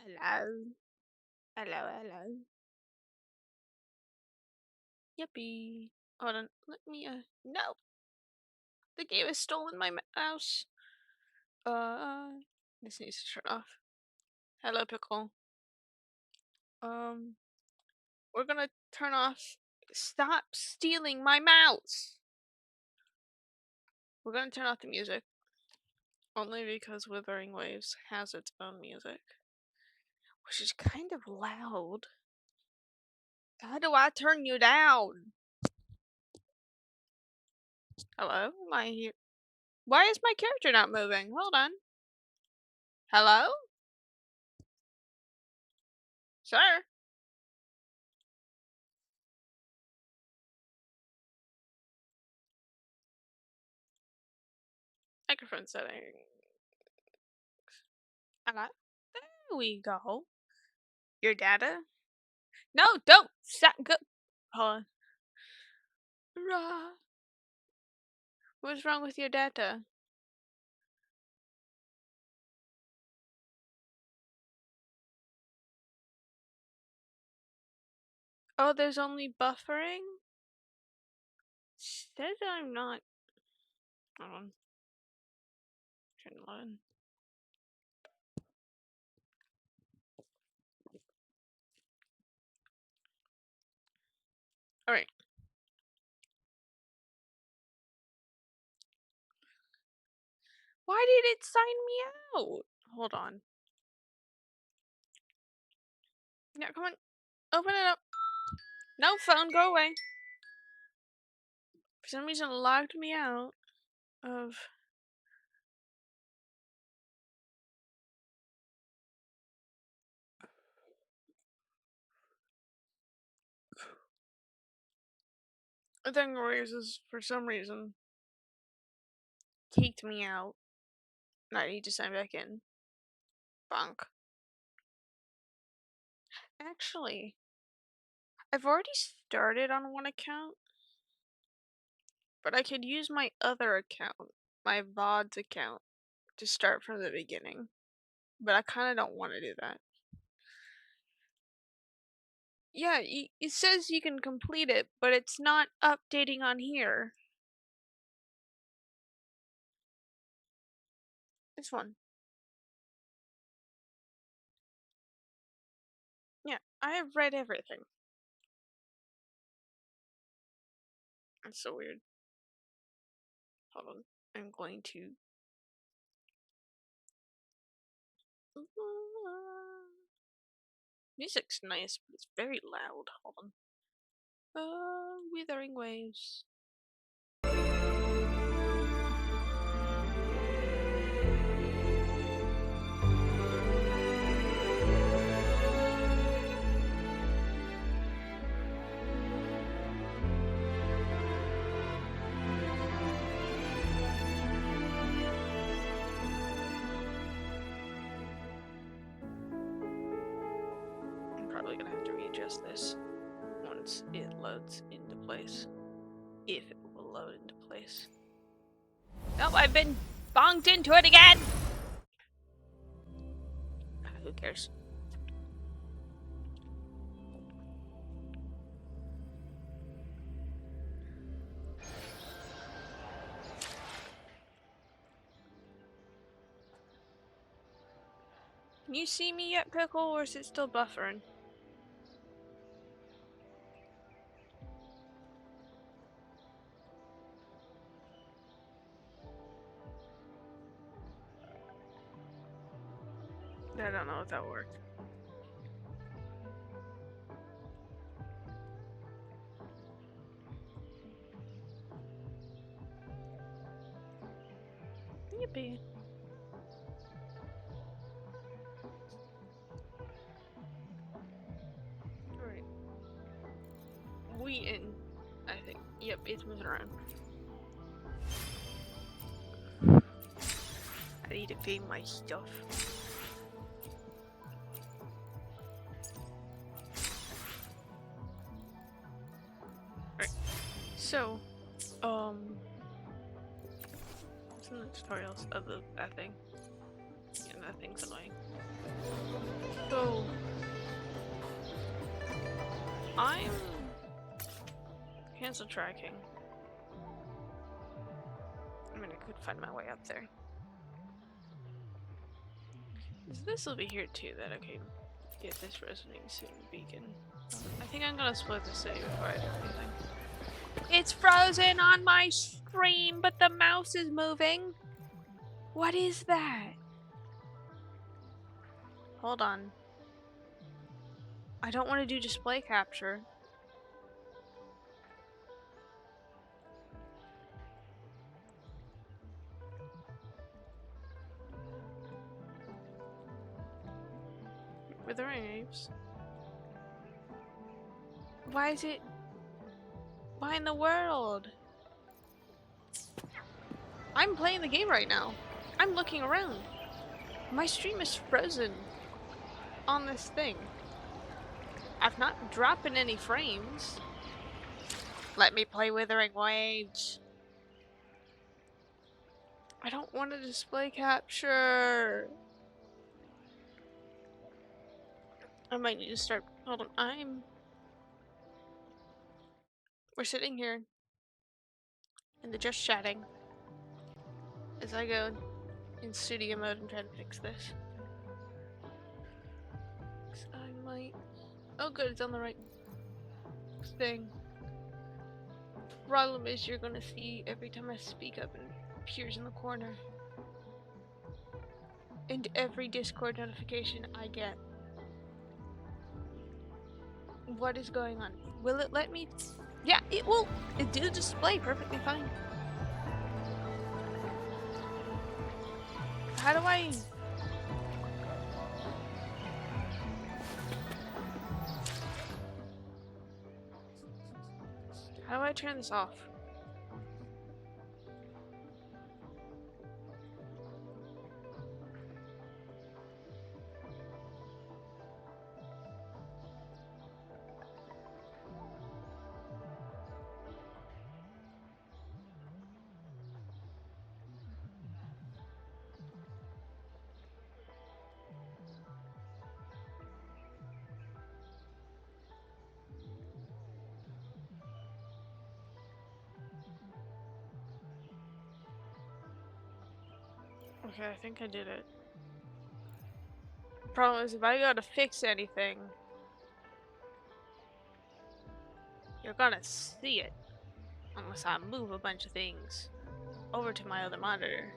Hello. Hello, hello. Yippee. Hold on. Let me, no! The game has stolen my mouse. This needs to turn off. Hello, Pickle. We're gonna turn off. Stop stealing my mouse! We're gonna turn off the music. Only because Wuthering Waves has its own music. Which is kind of loud. How do I turn you down? Hello? Am I here? Why is my character not moving? Hold on. Hello? Sir? Microphone setting. Hello? There we go. Your data? No, don't! Stop! Go! Hold on. What's wrong with your data? Oh, there's only buffering? Says I'm not. Hold on. Turn it on. Alright. Why did it sign me out? Hold on. Yeah, come on. Open it up. No, phone, go away. For some reason, it logged me out of. I think Raises, for some reason, kicked me out. And I need to sign back in. Bonk. Actually, I've already started on one account, but I could use my other account, my VODs account, to start from the beginning. But I kind of don't want to do that. Yeah, it says you can complete it, but it's not updating on here. This one. Yeah, I have read everything. That's so weird. Hold on. I'm going to. Music's nice, but it's very loud. Hold on. Withering Waves. I'm probably gonna have to readjust this once it loads into place. If it will load into place. Nope, I've been bonked into it again! Who cares? Can you see me yet, Pickle, or is it still buffering? I don't know if that worked. Yippee. Alright. We in, I think. Yep, it's moving around. I need to feed my stuff. Right. So, some of the tutorials of that thing. And that thing's annoying. So I'm cancel tracking. I mean, I could find my way up there. This will be here too. That I can get this resonating city beacon. I think I'm gonna split the city before I do anything. It's frozen on my stream, but the mouse is moving. What is that? Hold on. I don't want to do display capture. Wuthering apes. Why is it? Why in the world? I'm playing the game right now. I'm looking around. My stream is frozen on this thing. I've not dropped in any frames. Let me play Wuthering Waves. I don't want to display capture. I might need to start. Hold on. We're sitting here in the just chatting as I go in studio mode and try to fix this. I might. Oh, good, it's on the right thing. Problem is, you're gonna see every time I speak up and it appears in the corner. And every Discord notification I get. What is going on? Will it let me? Yeah, it will. It do display perfectly fine. How do I? How do I turn this off? Okay, I think I did it. Problem is, if I gotta fix anything, you're gonna see it. Unless I move a bunch of things over to my other monitor.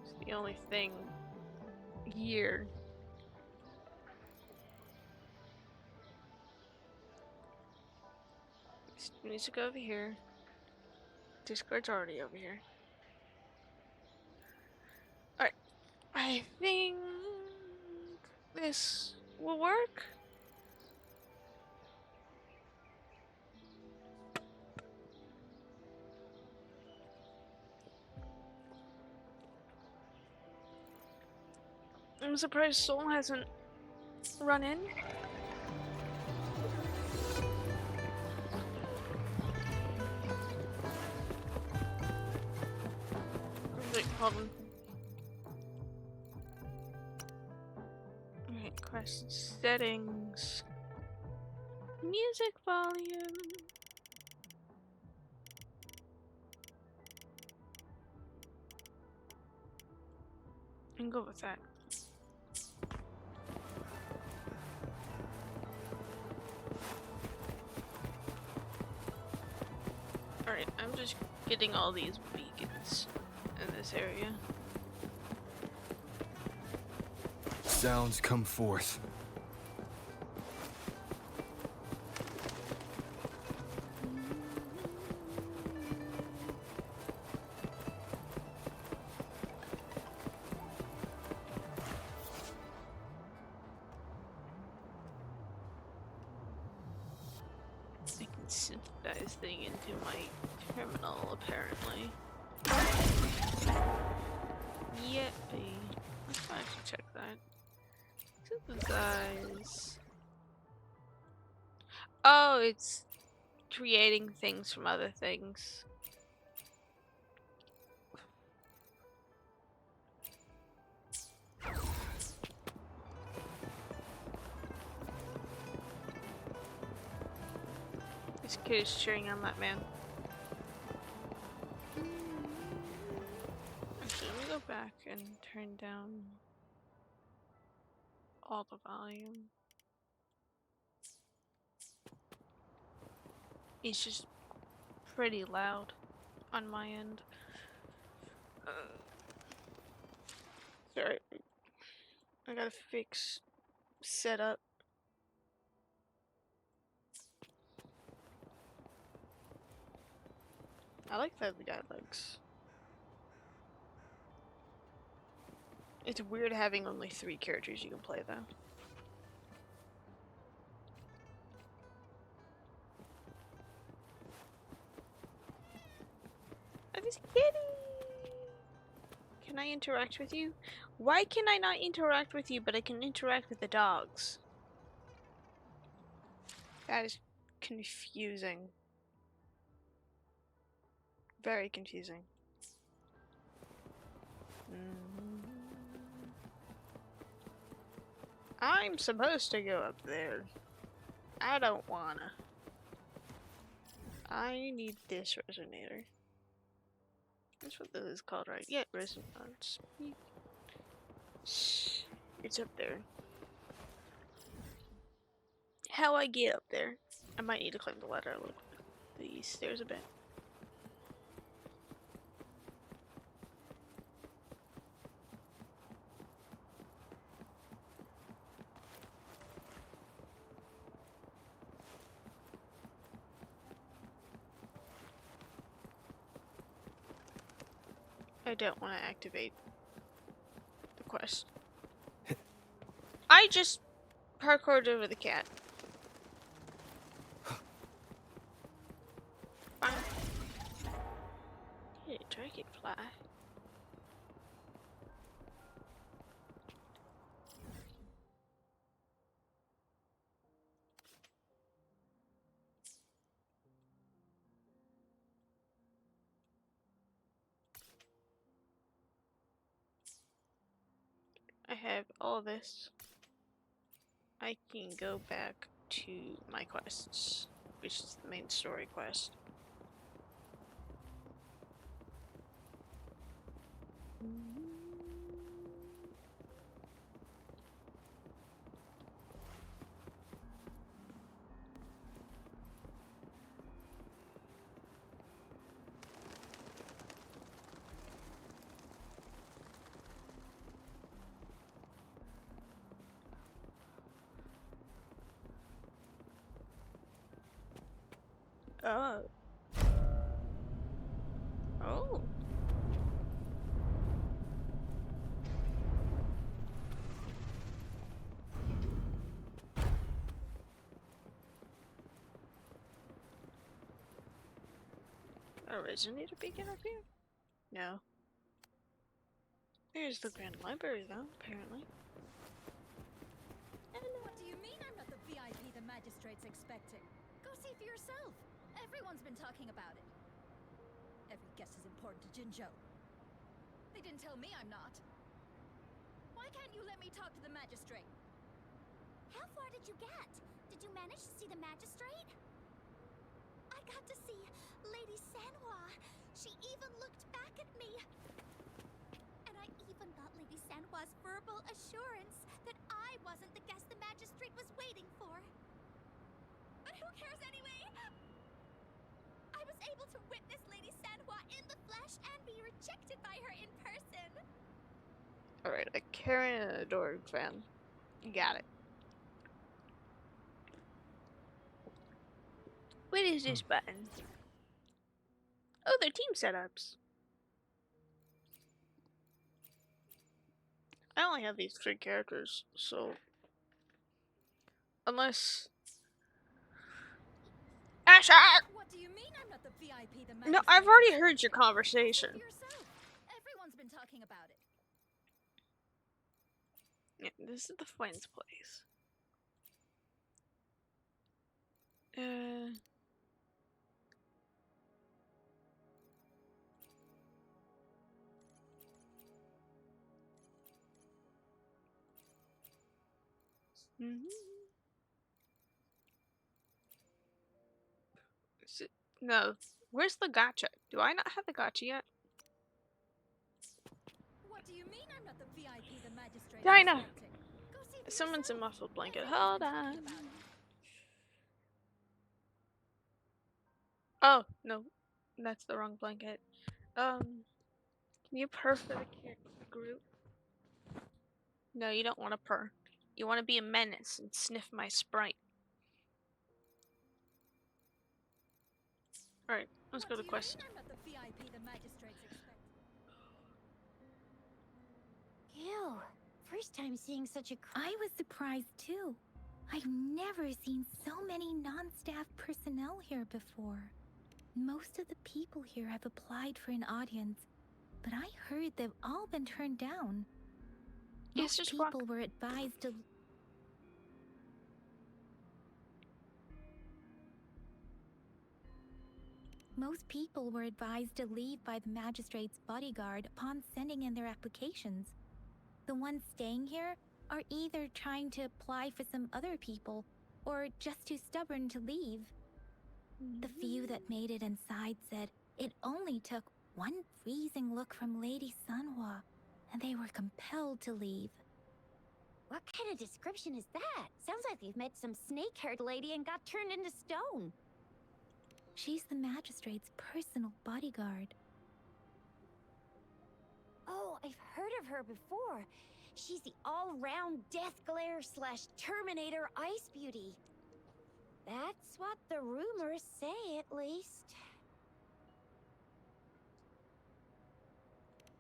It's the only thing here. Music over here. Discord's already over here. Alright. I think this will work. I'm surprised Soul hasn't run in. Wait, hold on. Alright, quest settings. Music volume. And go with that. Alright, I'm just getting all these beacons in this area. Sounds come forth. I can synthesize thing into my terminal, apparently. Yippee. Let's actually check that. Synthesize. Oh, it's creating things from other things. This kid is cheering on that man. Actually, let me go back and turn down all the volume. It's just pretty loud on my end. Sorry, I gotta fix setup. I like that the guy likes. It's weird having only 3 characters you can play though. Oh, this kitty! Can I interact with you? Why can I not interact with you, but I can interact with the dogs? That is confusing. Very confusing. I'm supposed to go up there. I don't wanna. I need this resonator. That's what this is called, right? Yeah, resonance. It's up there. How I get up there? I might need to climb the ladder a little bit. The stairs a bit. I don't want to activate the quest. I just parkoured over the cat. Fine. Hey, dragonfly. I have all this. I can go back to my quests, which is the main story quest. Oh. Oh. A resonator beacon up here? No. There's the Grand Library, though, apparently. What do you mean I'm not the VIP the magistrate's expecting? Go see for yourself. Everyone's been talking about it. Every guess is important to Jinzhou. They didn't tell me I'm not. Why can't you let me talk to the magistrate? How far did you get? Did you manage to see the magistrate? I got to see Lady Sanhua. She even looked back at me. And I even got Lady Sanhua's verbal assurance that I wasn't the guest the magistrate was waiting for. But who cares anyway? I was able to witness Lady Sanhua in the flesh and be rejected by her in person. Alright, a Karen and a Dorg fan. You got it. What is this button? Oh, they're team setups. I only have these 3 characters, so... Unless... Asher! What do you mean I'm not the VIP the magistrate? No, I've already heard your conversation. For yourself. Everyone's been talking about it. Yeah, this is the friend's place. No. Where's the gotcha? Do I not have the gotcha yet? What do you mean I'm not the VIP the magistrate's Yeah, I know. expecting? Go see for Someone's in yourself. muffled blanket. Everyone's Hold been talking on. about it. Oh, no. That's the wrong blanket. Can you purr for the group? No, you don't want to purr. You want to be a menace and sniff my Sprite. Alright, let's What go do to you mean quest. I'm not the VIP the magistrate's expecting? Ew. First time seeing such a I was surprised too. I've never seen so many non-staff personnel here before. Most of the people here have applied for an audience, but I heard they've all been turned down. Yes, Most just walk. people were advised to Most people were advised to leave by the magistrate's bodyguard upon sending in their applications. The ones staying here are either trying to apply for some other people or just too stubborn to leave. The few that made it inside said it only took one freezing look from Lady Sanhua, and they were compelled to leave. What kind of description is that? Sounds like you've met some snake-haired lady and got turned into stone. She's the magistrate's personal bodyguard. Oh, I've heard of her before. She's the all-round Death Glare / Terminator Ice Beauty. That's what the rumors say, at least.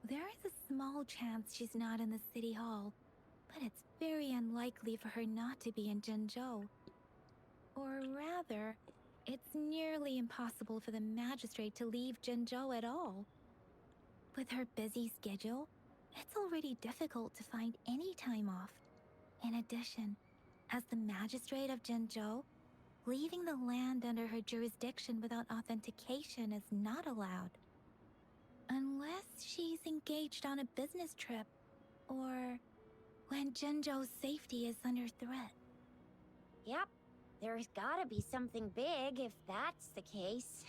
There is a small chance she's not in the city hall, but it's very unlikely for her not to be in Zhengzhou. Or rather, it's nearly impossible for the magistrate to leave Zhengzhou at all. With her busy schedule, it's already difficult to find any time off. In addition, as the magistrate of Zhengzhou, leaving the land under her jurisdiction without authentication is not allowed. Unless she's engaged on a business trip, or when Zhengzhou's safety is under threat. Yep, there's gotta be something big if that's the case.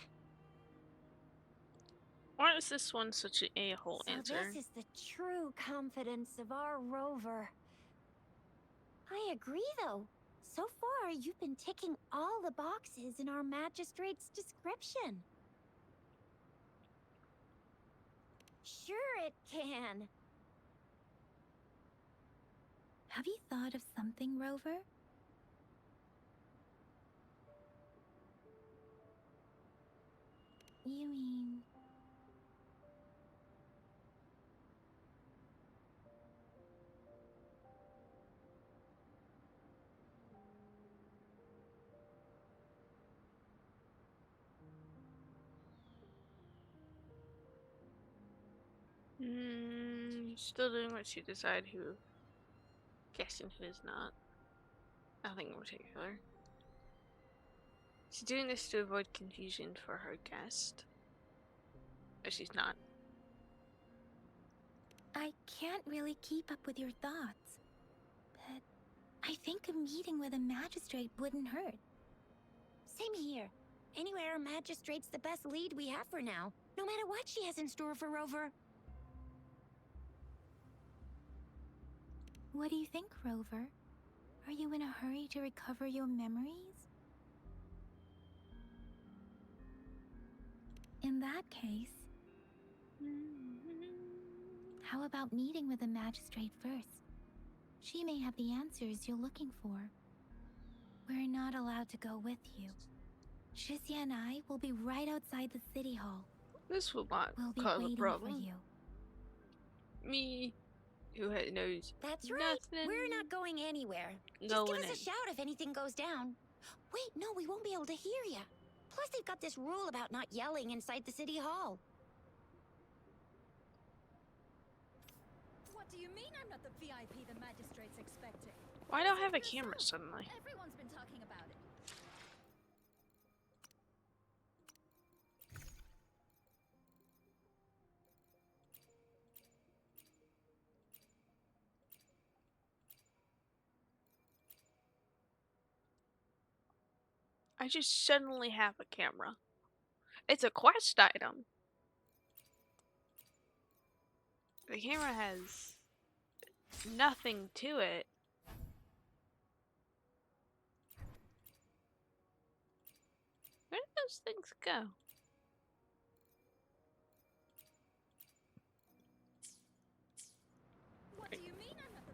Why is this one such an a-hole So answer? this is the true confidence of our rover. I agree, though. So far, you've been ticking all the boxes in our magistrate's description. Sure it can. Have you thought of something, Rover? You mean... Still doing what you decide who guessing who's not. Nothing in particular. She's doing this to avoid confusion for her guest. But she's not. I can't really keep up with your thoughts, but I think a meeting with a magistrate wouldn't hurt. Same here. Anyway, our magistrate's the best lead we have for now, no matter what she has in store for Rover. What do you think, Rover? Are you in a hurry to recover your memories? In that case, how about meeting with the magistrate first? She may have the answers you're looking for. We're not allowed to go with you. Shizia and I will be right outside the city hall. This will not We'll be cause a waiting for problem. you. Me, who knows That's right. nothing, We're not going anywhere. Just give going us a in. shout if anything goes down. Wait, no, we won't be able to hear ya. Plus, they've got this rule about not yelling inside the city hall. What do you mean I'm not the VIP the magistrate's expecting? Why Go don't I see have for a camera yourself. suddenly? Everyone's been talking about it. I just suddenly have a camera. It's a quest item. The camera has nothing to it. Where did those things go? What do you mean I'm not the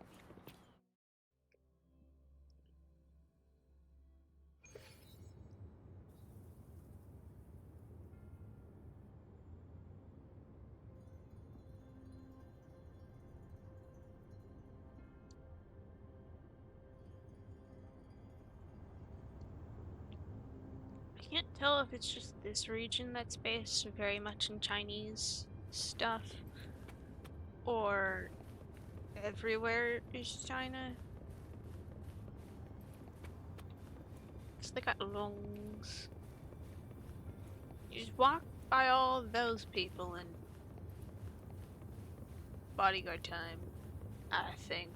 I can't tell if it's just this region that's based very much in Chinese stuff, or everywhere is China. Cause they got lungs. You just walk by all those people in bodyguard time, I think.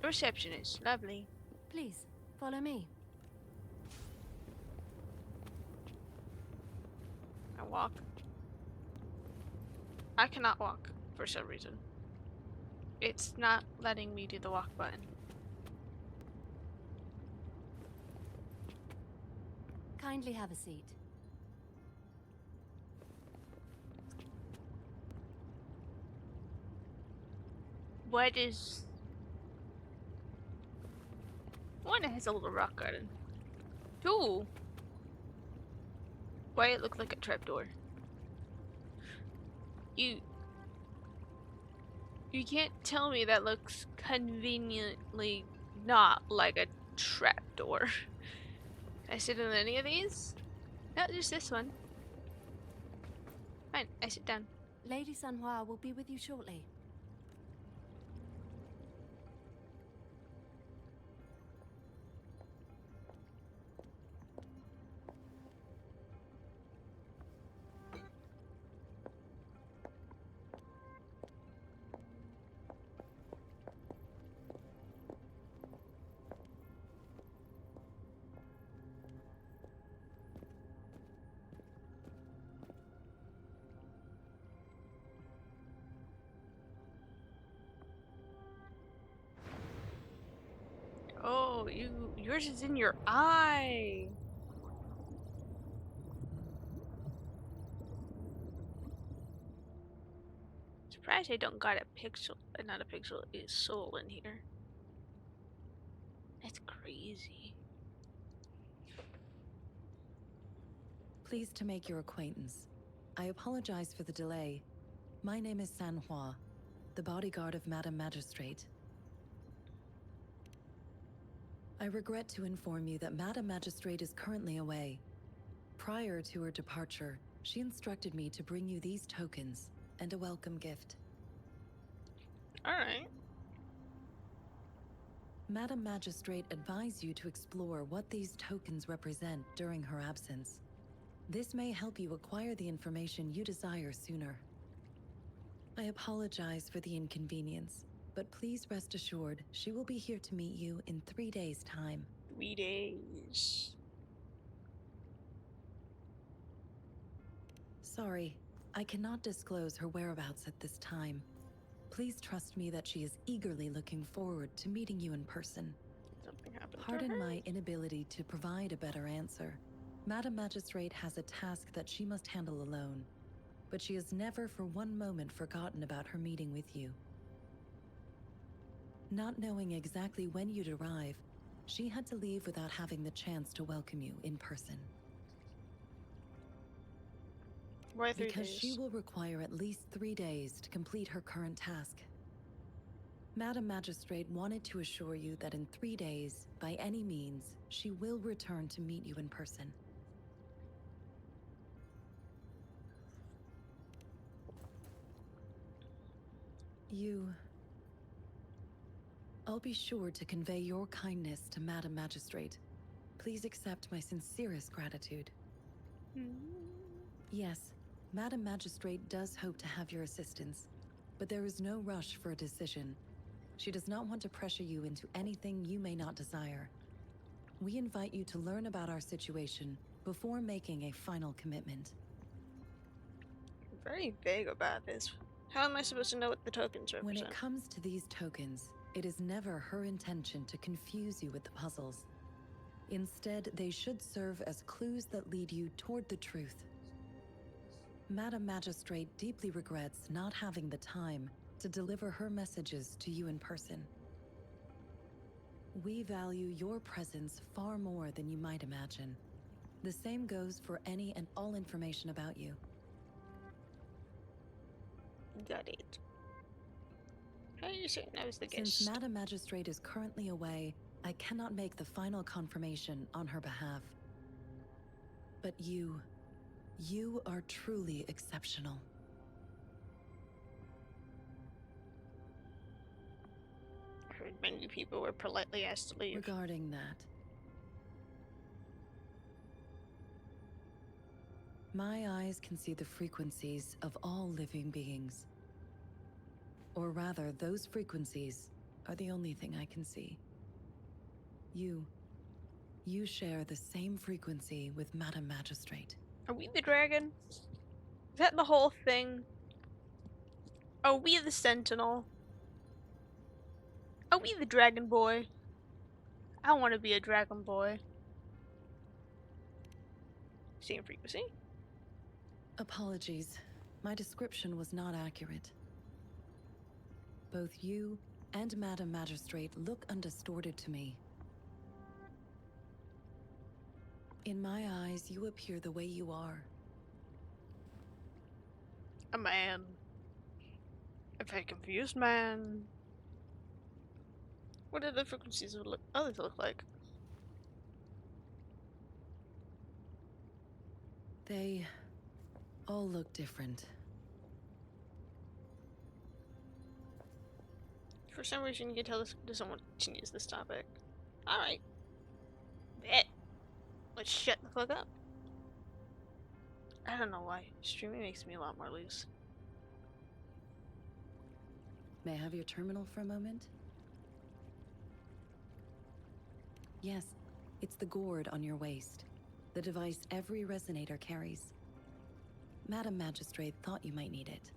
The reception is lovely. Please, follow me. I walk. I cannot walk for some reason. It's not letting me do the walk button. Kindly have a seat. What is... One, it has a little rock garden. Two, why it looked like a trapdoor. You can't tell me that looks conveniently not like a trapdoor. Can I sit in any of these? No, just this one. Fine, I sit down. Lady Sanhua will be with you shortly. Oh, yours is in your eye. Surprised I don't got a pixel, not a pixel, a soul in here. That's crazy. Pleased to make your acquaintance. I apologize for the delay. My name is Sanhua, the bodyguard of Madam Magistrate. I regret to inform you that Madam Magistrate is currently away. Prior to her departure, she instructed me to bring you these tokens and a welcome gift. Alright. Madam Magistrate advised you to explore what these tokens represent during her absence. This may help you acquire the information you desire sooner. I apologize for the inconvenience, but please rest assured she will be here to meet you in 3 days' time. 3 days. Sorry, I cannot disclose her whereabouts at this time. Please trust me that she is eagerly looking forward to meeting you in person. Something happened to Pardon her. my inability to provide a better answer. Madam Magistrate has a task that she must handle alone, but she has never for one moment forgotten about her meeting with you. Not knowing exactly when you'd arrive, she had to leave without having the chance to welcome you in person. Why 3 Because days? she will require at least 3 days to complete her current task. Madam Magistrate wanted to assure you that in 3 days, by any means, she will return to meet you in person. I'll be sure to convey your kindness to Madam Magistrate. Please accept my sincerest gratitude. Yes, Madam Magistrate does hope to have your assistance, but there is no rush for a decision. She does not want to pressure you into anything you may not desire. We invite you to learn about our situation before making a final commitment. Very vague about this. How am I supposed to know what the tokens When it represent? comes to these tokens, it is never her intention to confuse you with the puzzles. Instead, they should serve as clues that lead you toward the truth. Madam Magistrate deeply regrets not having the time to deliver her messages to you in person. We value your presence far more than you might imagine. The same goes for any and all information about you. Got it. How are you certain I was the Since guest? Madam Magistrate is currently away, I cannot make the final confirmation on her behalf. But you are truly exceptional. I heard many people were politely asked to leave. Regarding that, my eyes can see the frequencies of all living beings. Or rather, those frequencies are the only thing I can see. You share the same frequency with Madam Magistrate. Are we the dragon? Is that the whole thing? Are we the sentinel? Are we the dragon boy? I want to be a dragon boy. Same frequency? Apologies, my description was not accurate. Both you and Madam Magistrate look undistorted to me. In my eyes, you appear the way you are. A man. A very confused man. What do the frequencies of others look like? They all look different. For some reason, you can tell this doesn't want to use this topic. Alright. Bet. Let's shut the fuck up. I don't know why. Streaming makes me a lot more loose. May I have your terminal for a moment? Yes, it's the gourd on your waist, the device every resonator carries. Madam Magistrate thought you might need it.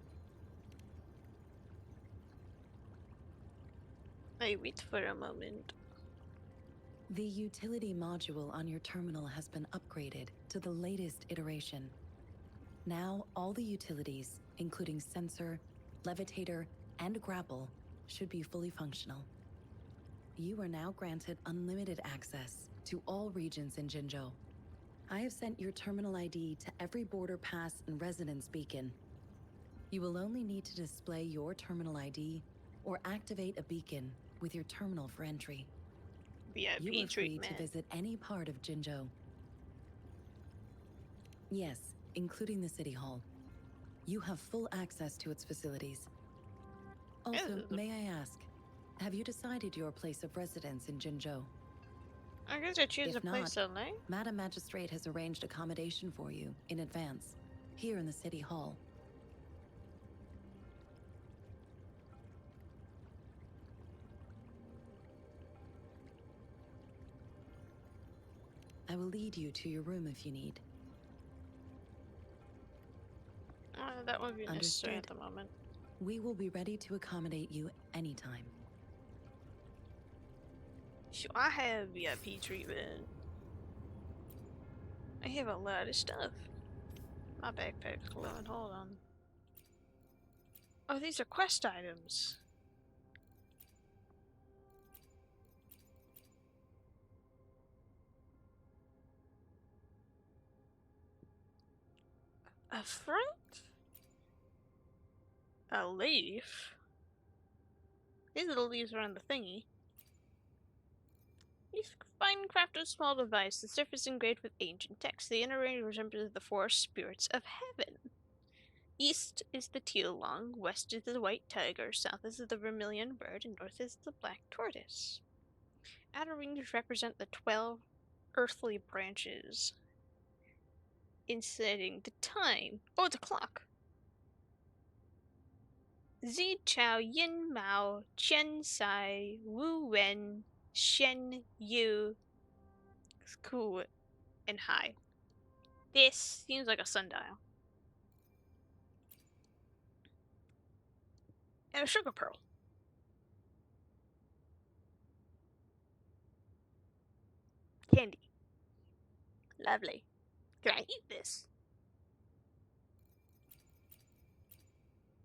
I wait for a moment. The utility module on your terminal has been upgraded to the latest iteration. Now, all the utilities, including sensor, levitator, and grapple, should be fully functional. You are now granted unlimited access to all regions in Jinzhou. I have sent your terminal ID to every border pass and residence beacon. You will only need to display your terminal ID or activate a beacon with your terminal for entry. VIP You are free treatment. to visit any part of Jinzhou. Yes, including the City Hall. You have full access to its facilities. Also, Yeah, may I ask, have you decided your place of residence in Jinzhou? I guess I choose If a place, not, don't I? Madam Magistrate has arranged accommodation for you in advance, here in the City Hall. I will lead you to your room if you need. That won't be necessary at Understood. the moment. We will be ready to accommodate you anytime. So I have VIP treatment. I have a lot of stuff. My backpack's glowing. Hold on. Oh, these are quest items. A fruit? A leaf? These are the leaves around the thingy. You find crafted small device, the surface engraved with ancient text. The inner ring resembles the four spirits of heaven. East is the teal long, west is the white tiger, south is the vermilion bird, and north is the black tortoise. Outer rings represent the 12 earthly branches, indicating the time. Oh, it's a clock. Zi Chao Yin Mao Chen Sai Wu Wen Shen Yu Ku and Hai. This seems like a sundial. And a sugar pearl. Candy. Lovely. Can I eat this?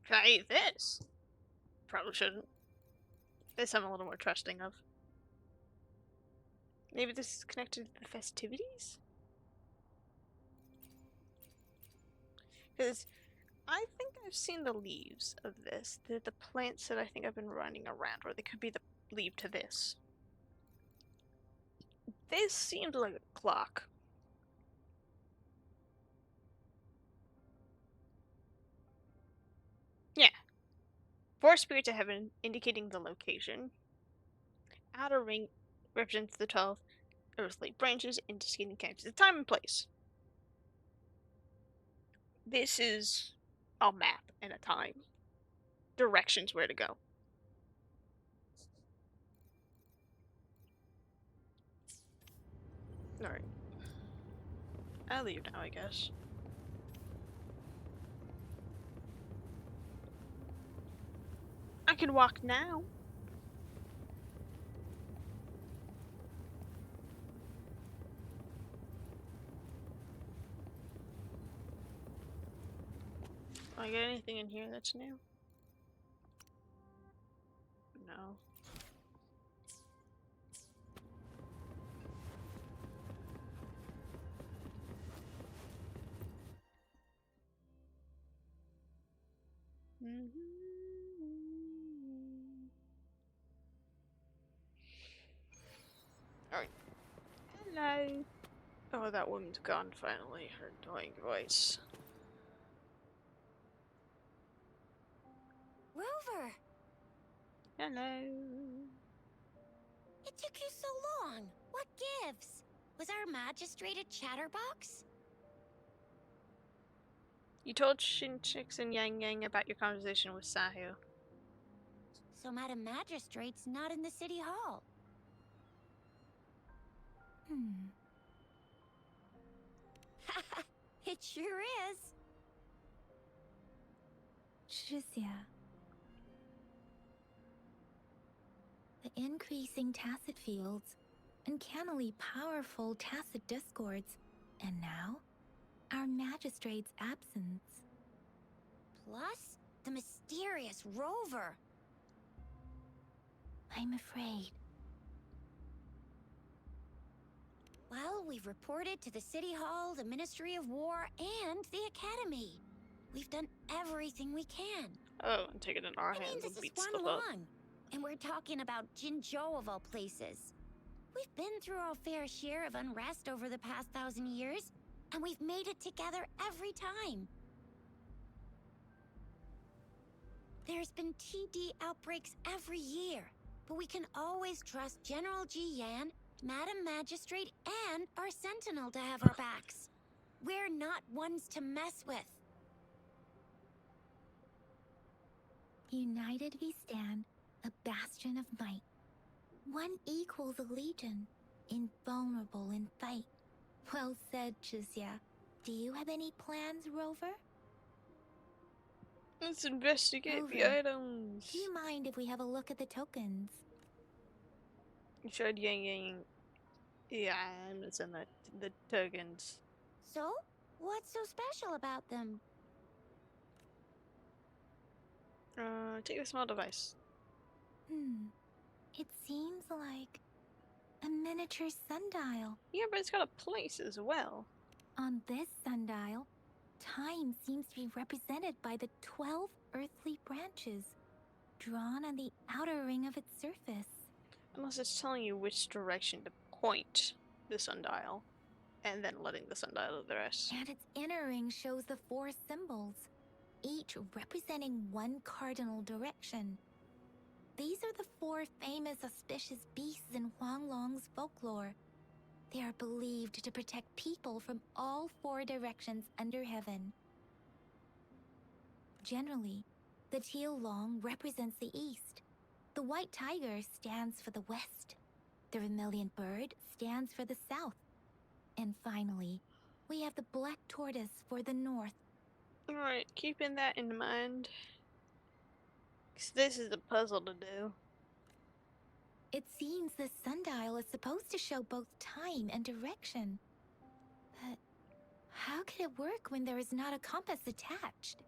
Can I eat this? Probably shouldn't. This I'm a little more trusting of. Maybe this is connected to the festivities? Because I think I've seen the leaves of this. They're the plants that I think I've been running around, or they could be the leaf to this. This seemed like a clock. Yeah. Four spirits of heaven indicating the location. Outer ring represents the 12 earthly branches indicating the time and place. This is a map and a time. Directions where to go. Alright. I'll leave now, I guess. I can walk now. I get anything in here that's new? No. Alright. Hello. Oh, that woman's gone finally. Her annoying voice. Rover! Hello. It took you so long. What gives? Was our magistrate a chatterbox? You told Shinchix and Yang Yang about your conversation with Sahu. So Madam Magistrate's not in the city hall. It sure is. Shizia. The increasing tacit fields, uncannily powerful tacit discords, and now, our magistrate's absence. Plus, the mysterious Rover. I'm afraid. Well, we've reported to the City Hall, the Ministry of War, and the Academy. We've done everything we can. Oh, and take it in our That hands means and this is beat one stuff up. along. And we're talking about Jinzhou of all places. We've been through our fair share of unrest over the past 1,000 years, and we've made it together every time. There's been TD outbreaks every year, but we can always trust General Ji Yan, Madam Magistrate, and our Sentinel to have our backs. We're not ones to mess with. United we stand, a bastion of might. One equals a legion, invulnerable in fight. Well said, Chizia. Do you have any plans, Rover? Let's investigate the Rover, items. do you mind if we have a look at the tokens? You showed Yang Yang. Yeah, I'm missing the tokens. So, what's so special about them? Take a small device. It seems like a miniature sundial. Yeah, but it's got a place as well. On this sundial, time seems to be represented by the 12 earthly branches, drawn on the outer ring of its surface. Unless it's telling you which direction to point the sundial, and then letting the sundial do the rest. And its inner ring shows the 4 symbols, each representing one cardinal direction. These are the 4 famous auspicious beasts in Huanglong's folklore. They are believed to protect people from all 4 directions under heaven. Generally, the teal long represents the east. The white tiger stands for the west. The vermilion bird stands for the south. And finally, We have the black tortoise for the north. Alright, keeping that in mind. 'Cause this is a puzzle to do. It seems the sundial is supposed to show both time and direction. But how could it work when there is not a compass attached?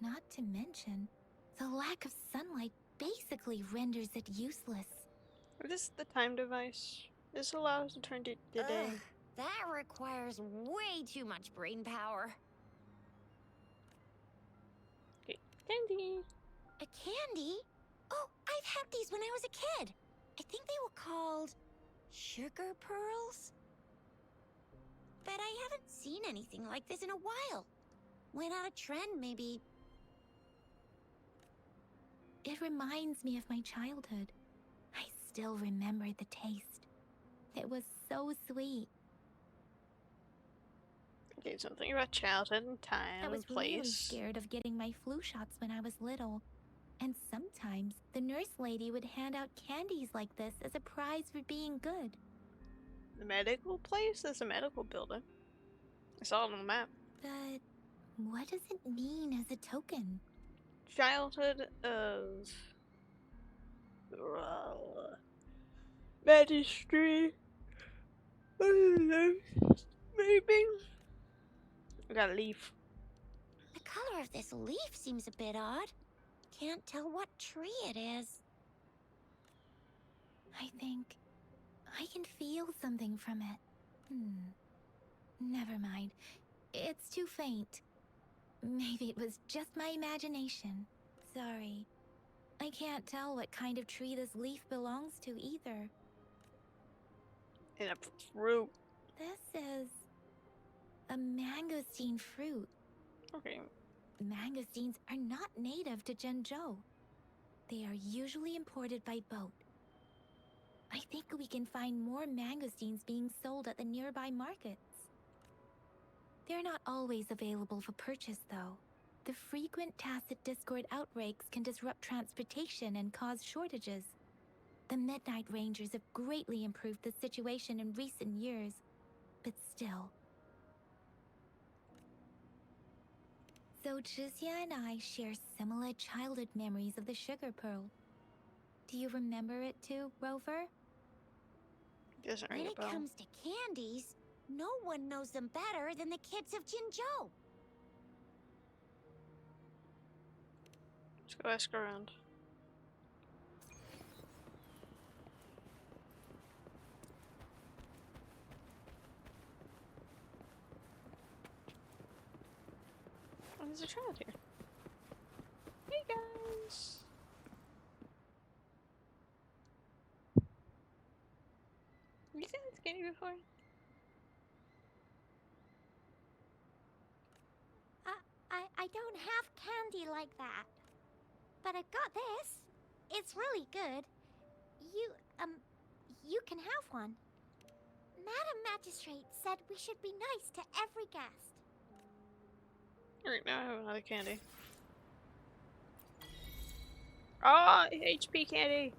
Not to mention, the lack of sunlight basically renders it useless. This is the time device. This allows to turn to the day. Ugh, that requires way too much brain power. Okay, candy. A candy? Oh, I've had these when I was a kid. I think they were called sugar pearls. But I haven't seen anything like this in a while. Went out of trend, maybe. It reminds me of my childhood. I still remember the taste. It was so sweet. Okay, something about childhood and time I was and place. really scared of getting my flu shots when I was little. And sometimes the nurse lady would hand out candies like this as a prize for being good. The medical place? There's a medical building. I saw it on the map. But what does it mean as a token? Childhood of Magistry. Maybe. I got a leaf. The color of this leaf seems a bit odd. Can't tell what tree it is. I think I can feel something from it. Never mind. It's too faint. Maybe it was just my imagination. Sorry. I can't tell what kind of tree this leaf belongs to either. And a fruit. This is a mangosteen fruit. Okay. Mangosteens are not native to Zhengzhou. They are usually imported by boat. I think we can find more mangosteens being sold at the nearby markets. They're not always available for purchase, though. The frequent tacit discord outbreaks can disrupt transportation and cause shortages. The Midnight Rangers have greatly improved the situation in recent years, but still. So Zhixia and I share similar childhood memories of the Sugar Pearl. Do you remember it too, Rover? Doesn't When ring a it bell. comes to candies, no one knows them better than the kids of Jinzhou. Let's go ask around. Oh, there's a child here. Hey guys! You seen this candy before? I don't have candy like that. But I've got this. It's really good. You can have one. Madam Magistrate said we should be nice to every guest. Alright, now I have another candy. Oh, HP candy!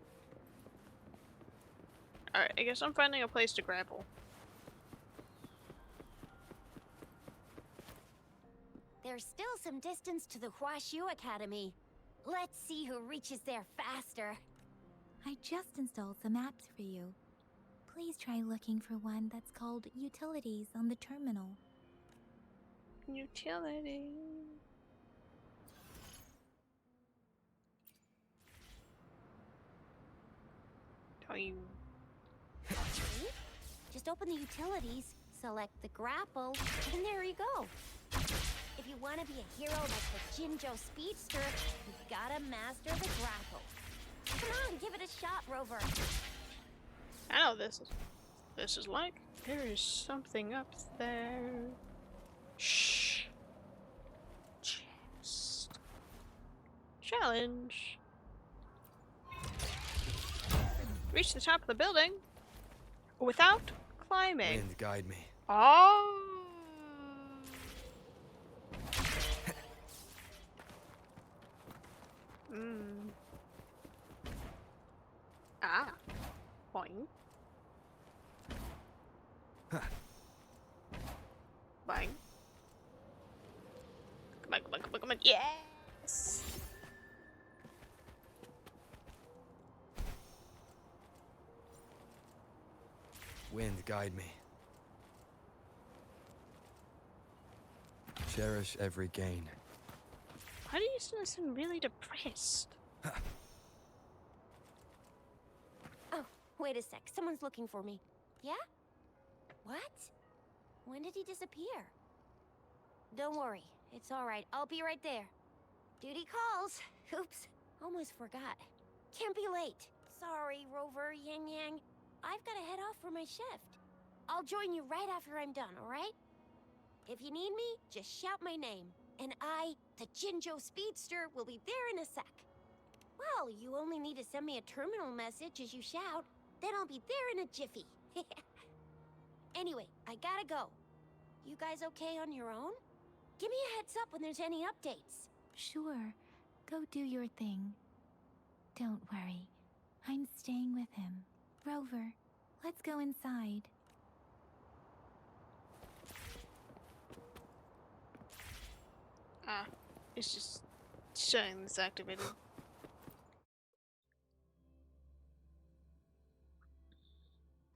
Alright, I guess I'm finding a place to grapple. There's still some distance to the Huaxiu Academy. Let's see who reaches there faster. I just installed some apps for you. Please try looking for one that's called Utilities on the terminal. Utility. Time. Just open the utilities, select the grapple, and there you go. If you want to be a hero like the Jinzhou Speedster, you've gotta master the grapple. Come on, give it a shot, Rover. I know this is like. There is something up there. Shh. Chest. Challenge. Reach the top of the building without climbing. Wind guide me. Oh. Ah. Point. Come on, come on, come on, come on. Yes! Wind, guide me. Cherish every gain. Why do you sound really depressed? Oh, wait a sec. Someone's looking for me. Yeah? What? When did he disappear? Don't worry. It's alright. I'll be right there. Duty calls. Oops. Almost forgot. Can't be late. Sorry, Rover, Yang Yang. I've got to head off for my shift. I'll join you right after I'm done, alright? If you need me, just shout my name. And I, the Jinjo Speedster, will be there in a sec. Well, you only need to send me a terminal message as you shout. Then I'll be there in a jiffy. Anyway, I gotta go. You guys okay on your own? Give me a heads up when there's any updates. Sure, go do your thing. Don't worry, I'm staying with him. Rover, let's go inside. Ah, it's just showing this activated.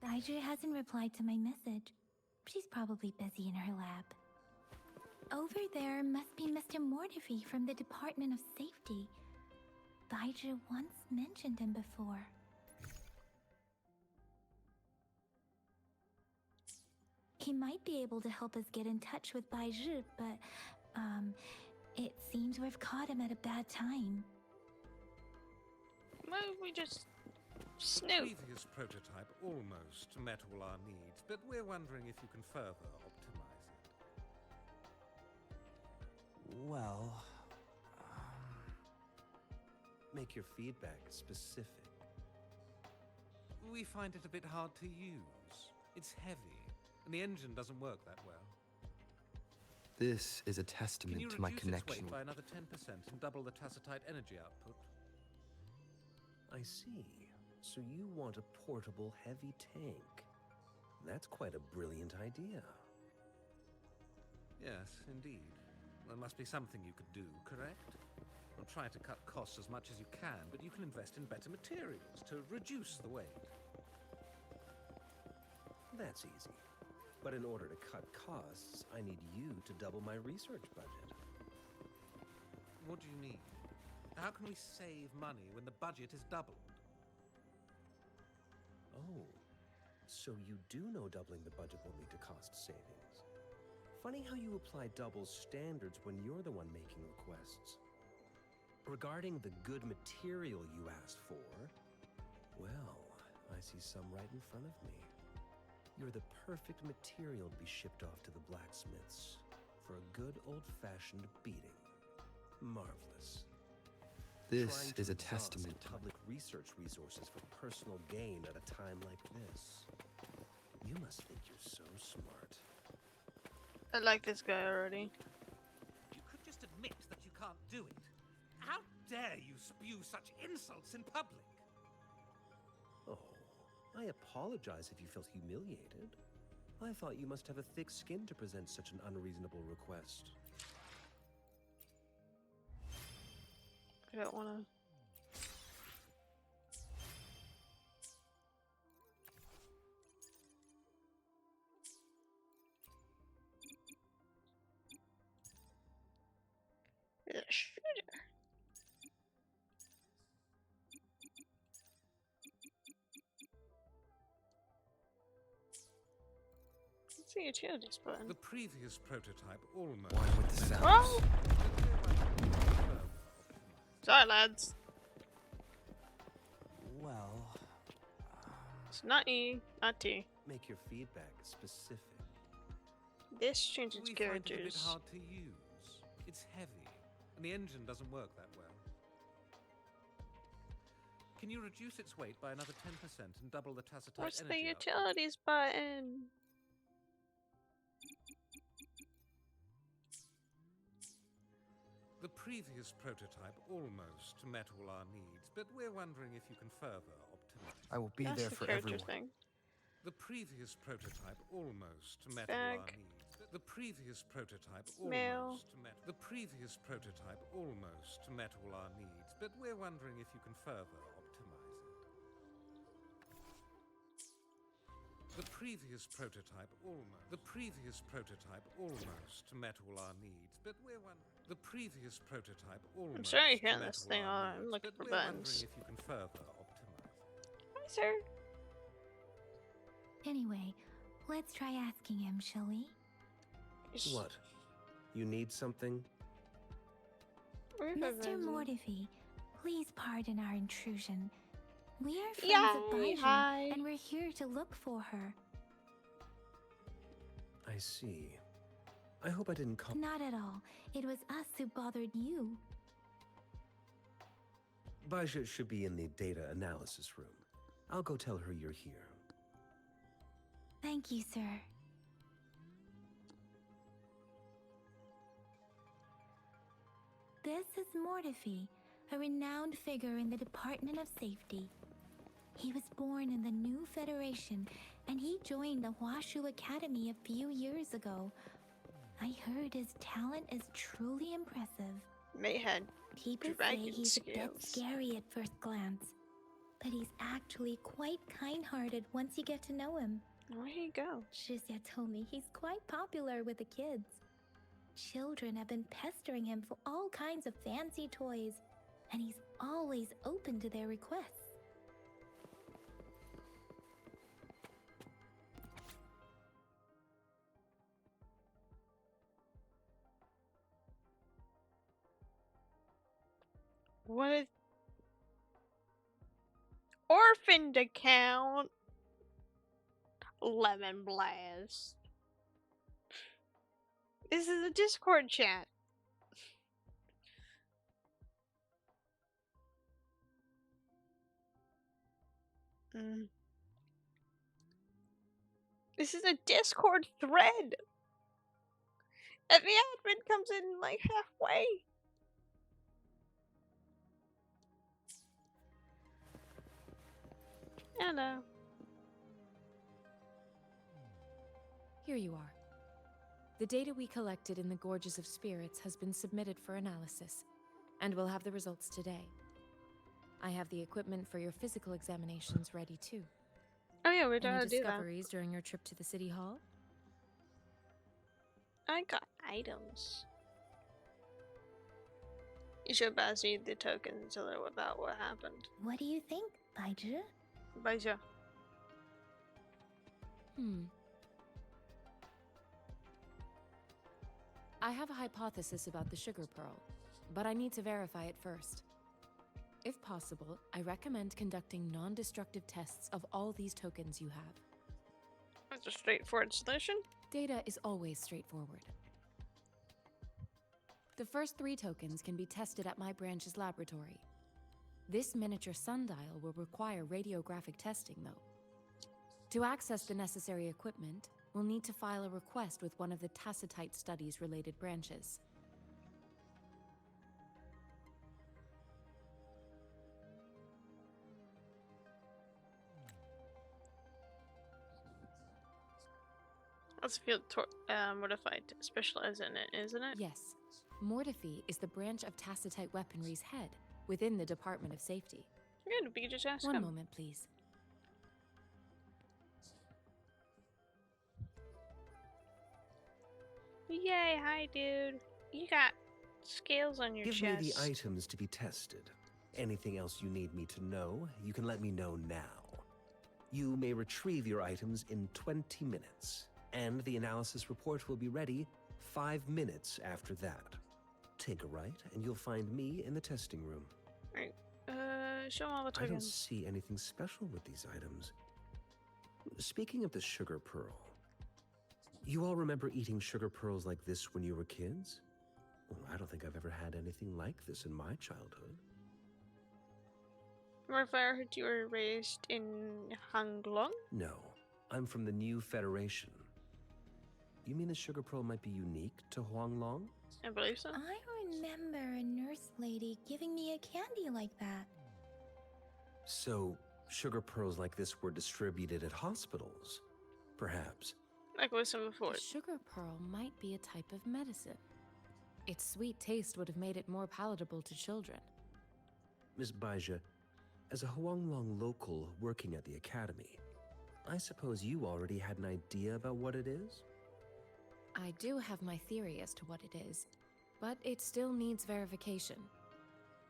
Audrey hasn't replied to my message. She's probably busy in her lab. Over there must be Mr. Mortefi from the Department of Safety. Baiju once mentioned him before. He might be able to help us get in touch with Baiju, but, it seems we've caught him at a bad time. Why don't we just The snoop? previous prototype almost met all our needs, but we're wondering if you can further optimize it. Well, make your feedback specific. We find it a bit hard to use. It's heavy, and the engine doesn't work that well. This is a Can testament you to my reduce its connection. weight by another 10% and double the tacitite energy output? I see. So you want a portable heavy tank. That's quite a brilliant idea. Yes, indeed. There must be something you could do, correct? Well, try to cut costs as much as you can, but you can invest in better materials to reduce the weight. That's easy. But in order to cut costs, I need you to double my research budget. What do you mean? How can we save money when the budget is doubled? Oh, so you do know doubling the budget will lead to cost savings. Funny how you apply double standards when you're the one making requests. Regarding the good material you asked for, well, I see some right in front of me. You're the perfect material to be shipped off to the blacksmiths for a good old-fashioned beating. Marvelous. This Trying to is a exhaust testament to public research resources for personal gain at a time like this. You must think you're so smart. I like this guy already. You could just admit that you can't do it. How dare you spew such insults in public? Oh, I apologize if you felt humiliated. I thought you must have a thick skin to present such an unreasonable request. I don't wanna. The shooter. What's the utilities button? The previous prototype almost. one with the sounds. Oh! Sorry, lads. Well, It's not E, not T. make your feedback specific. This changes We find it a bit characters. hard to use. It's heavy, and the engine doesn't work that well. Can you reduce its weight by another 10% and double the tacitite What's the energy output? utilities button? The previous prototype almost met all our needs, but we're wondering if you can further optimize. I will be That's there the for character everyone. thing. The previous prototype almost met all our Back. needs, but The previous prototype Mail. almost met all our needs, but we're wondering if you can further optimize it. The previous prototype almost met all our needs, but we're wondering. The previous prototype almost I'm sorry hearing met this all thing. our I'm needs, looking but for we're wondering buttons. if you can further optimize it. Hi, sir. Anyway, let's try asking him, shall we? What? You need something? Mr. Mortifi, please pardon our intrusion. We are friends Yay, of Baiju, hi. and we're here to look for her. I see. I hope I didn't call. Not at all. It was us who bothered you. Baja should be in the data analysis room. I'll go tell her you're here. Thank you, sir. This is Mortifi, a renowned figure in the Department of Safety. He was born in the new Federation, and he joined the Huashu Academy a few years ago. I heard his talent is truly impressive. May had People say dragon he's a bit skills. scary at first glance, but he's actually quite kind-hearted once you get to know him. Where you go? Shizia told me he's quite popular with the kids. Children have been pestering him for all kinds of fancy toys, and he's always open to their requests. What is orphaned account? Lemon Blast. This is a Discord chat. This is a Discord thread. And the admin comes in like halfway. Hello. Here you are. The data we collected in the Gorges of Spirits has been submitted for analysis, and we'll have the results today. I have the equipment for your physical examinations ready too. Oh yeah, we gotta Any do that. discoveries during your trip to the City Hall? I got items. You should Bazzy the token and tell her about what happened. What do you think, Baiju? Baja. I have a hypothesis about the sugar pearl, but I need to verify it first. If possible, I recommend conducting non-destructive tests of all these tokens you have. That's a straightforward solution. Data is always straightforward. The first 3 tokens can be tested at my branch's laboratory. This miniature sundial will require radiographic testing, though. To access the necessary equipment, we'll need to file a request with one of the Tacitite Studies related branches. That's field modified to specialize in it, isn't it? Yes, Mortifi is the branch of Tacitite Weaponry's head within the Department of Safety. Good, we can just ask One him. moment, please. Yay, hi dude. You got scales on your Give chest. me the items to be tested. Anything else you need me to know, you can let me know now. You may retrieve your items in 20 minutes, and the analysis report will be ready 5 minutes after that. Take a right, and you'll find me in the testing room. Right. Show 'em all the I don't tokens. see anything special with these items. Speaking of the sugar pearl, you all remember eating sugar pearls like this when you were kids? Well, I don't think I've ever had anything like this in my childhood. If I heard you were raised in Hanglong? No, I'm from the New Federation. You mean the sugar pearl might be unique to Huanglong? I believe so. I remember a nurse lady giving me a candy like that. So, sugar pearls like this were distributed at hospitals? Perhaps. Like with some The before. sugar pearl might be a type of medicine. Its sweet taste would have made it more palatable to children. Miss Baija, as a Huanglong local working at the academy, I suppose you already had an idea about what it is? I do have my theory as to what it is, but it still needs verification.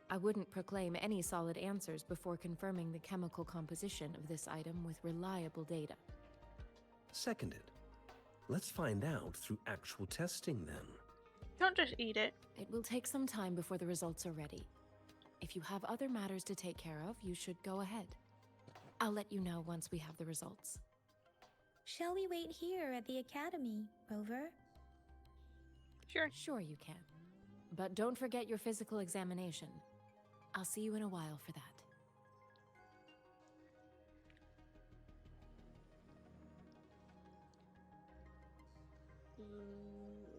I wouldn't proclaim any solid answers before confirming the chemical composition of this item with reliable data. Seconded. Let's find out through actual testing then. Don't just eat it. It will take some time before the results are ready. If you have other matters to take care of, you should go ahead. I'll let you know once we have the results. Shall we wait here at the academy, Rover? Sure. Sure you can. But don't forget your physical examination. I'll see you in a while for that.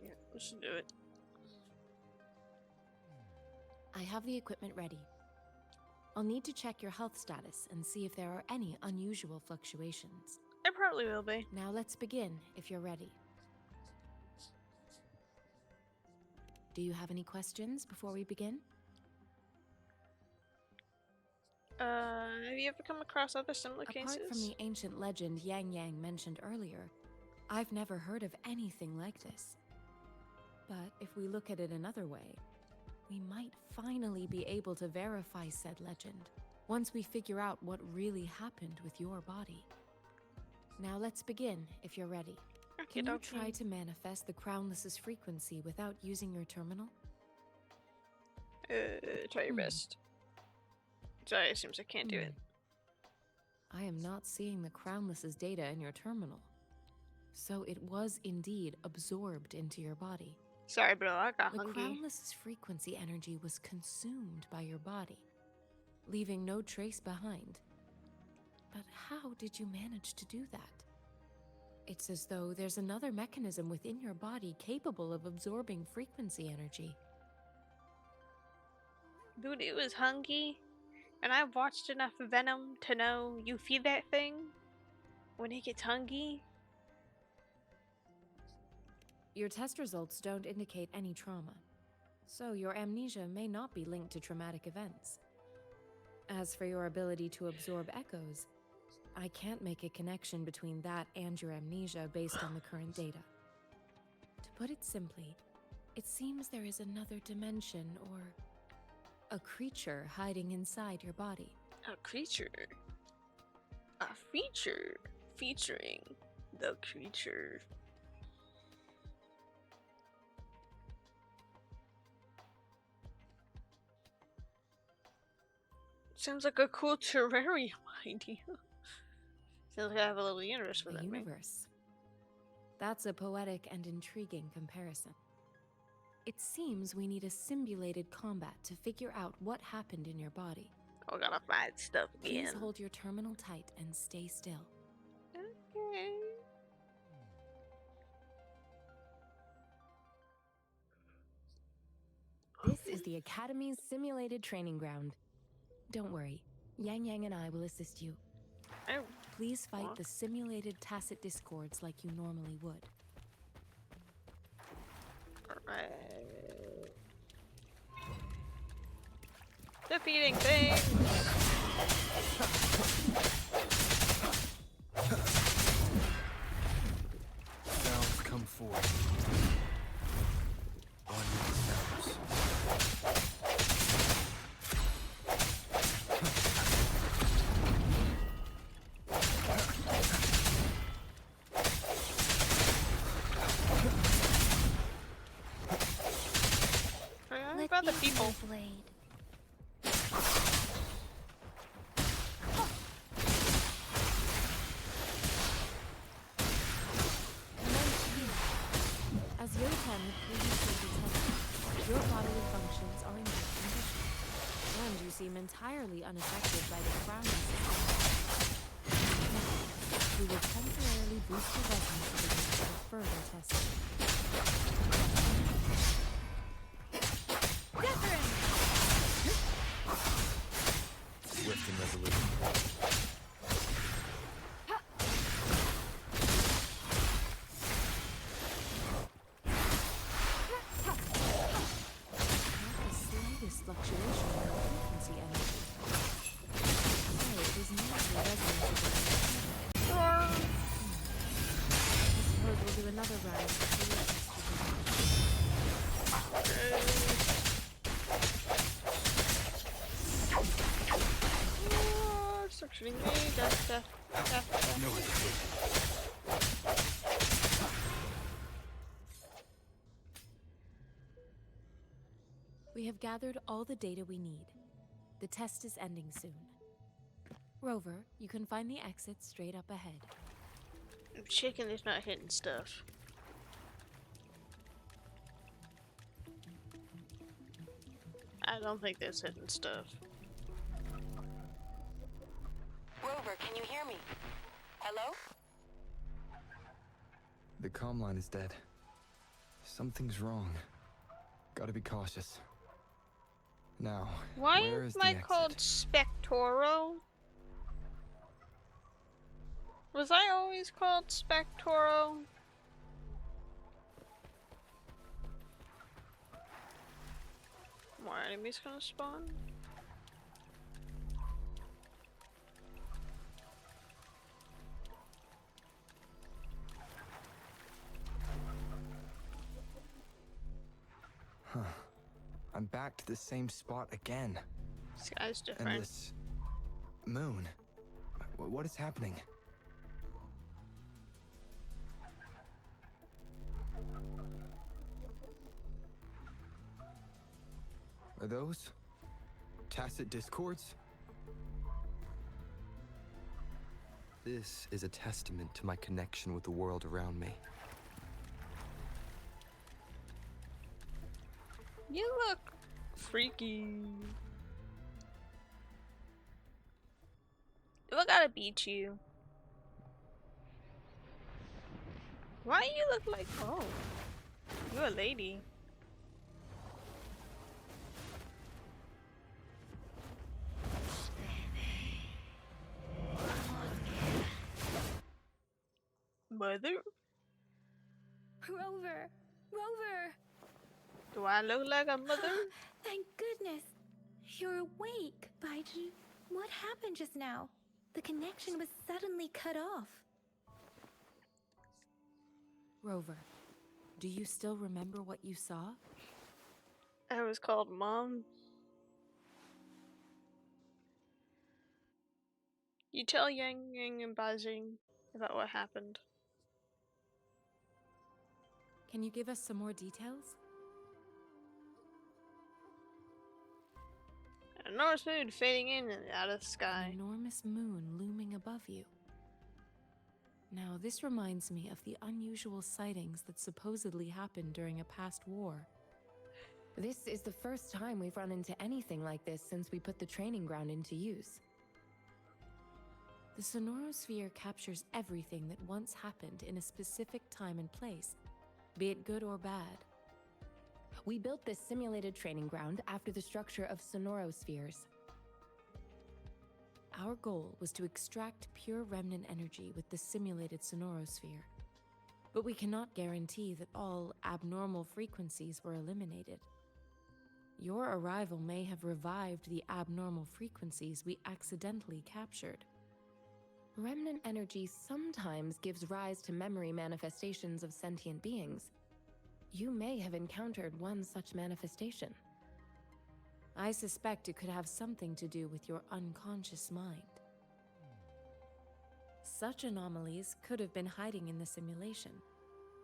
Yeah, we should do it. I have the equipment ready. I'll need to check your health status and see if there are any unusual fluctuations. It probably will be. Now let's begin, if you're ready. Do you have any questions before we begin? Have you ever come across other similar cases? Apart from the ancient legend Yang Yang mentioned earlier, I've never heard of anything like this. But if we look at it another way, we might finally be able to verify said legend once we figure out what really happened with your body. Now let's begin, if you're ready. Okay, Can you try to manifest the Crownless's frequency without using your terminal? Try your best. Sorry, it seems I can't do it. I am not seeing the Crownless's data in your terminal. So it was indeed absorbed into your body. Sorry, bro, I got The hungry. Crownless's frequency energy was consumed by your body, leaving no trace behind. But how did you manage to do that? It's as though there's another mechanism within your body capable of absorbing frequency energy. Dude, it was hungry, and I've watched enough Venom to know you feed that thing when it gets hungry. Your test results don't indicate any trauma, so your amnesia may not be linked to traumatic events. As for your ability to absorb echoes, I can't make a connection between that and your amnesia based on the current data. To put it simply, it seems there is another dimension or a creature hiding inside your body. A creature? A feature? Featuring the creature. Sounds like a cool terrarium idea. Sounds like I have a little universe A within me. universe. That's a poetic and intriguing comparison. It seems we need a simulated combat to figure out what happened in your body. Oh, I gotta find stuff again. Please hold your terminal tight and stay still. Okay. This is the Academy's simulated training ground. Don't worry, Yang Yang and I will assist you. Oh, Please fight the simulated tacit discords like you normally would. alright. Defeating things! Sounds come forth. On your sounds. What about the people? Blade. As Yotan had previously detected, your bodily functions are in good condition, and you seem entirely unaffected by the crownless. We will temporarily boost your resonance ability for further testing. Wuthering! Swift and resolute. gather Rise to your Suctioning me, death. No hesitation. We have gathered all the data we need. The test is ending soon. Rover, you can find the exit straight up ahead. I'm checking it's not hitting stuff. I don't think that's hitting stuff. Rover, can you hear me? Hello? The comm line is dead. Something's wrong. Gotta be cautious. Now, Why where am is I the called exit? Spectoro? Was I always called Spectoro? More enemies gonna spawn? Huh. I'm back to the same spot again. This guy's And different. this moon. What is happening? Are those tacit discords? This is a testament to my connection with the world around me. You look freaky. Do I gotta beat you? Why you look like— oh, you're a lady. Mother? Rover! Rover! Do I look like a mother? Thank goodness! You're awake, Baiju. What happened just now? The connection was suddenly cut off. Rover, do you still remember what you saw? I was called Mom. You tell Yang Yang and Bazing about what happened. Can you give us some more details? An enormous moon fading in and out of the An sky. enormous moon looming above you. Now, this reminds me of the unusual sightings that supposedly happened during a past war. This is the first time we've run into anything like this since we put the training ground into use. The sonorosphere captures everything that once happened in a specific time and place, be it good or bad. We built this simulated training ground after the structure of sonorospheres. Our goal was to extract pure remnant energy with the simulated sonorosphere. But we cannot guarantee that all abnormal frequencies were eliminated. Your arrival may have revived the abnormal frequencies we accidentally captured. Remnant energy sometimes gives rise to memory manifestations of sentient beings. You may have encountered one such manifestation. I suspect it could have something to do with your unconscious mind. Such anomalies could have been hiding in the simulation,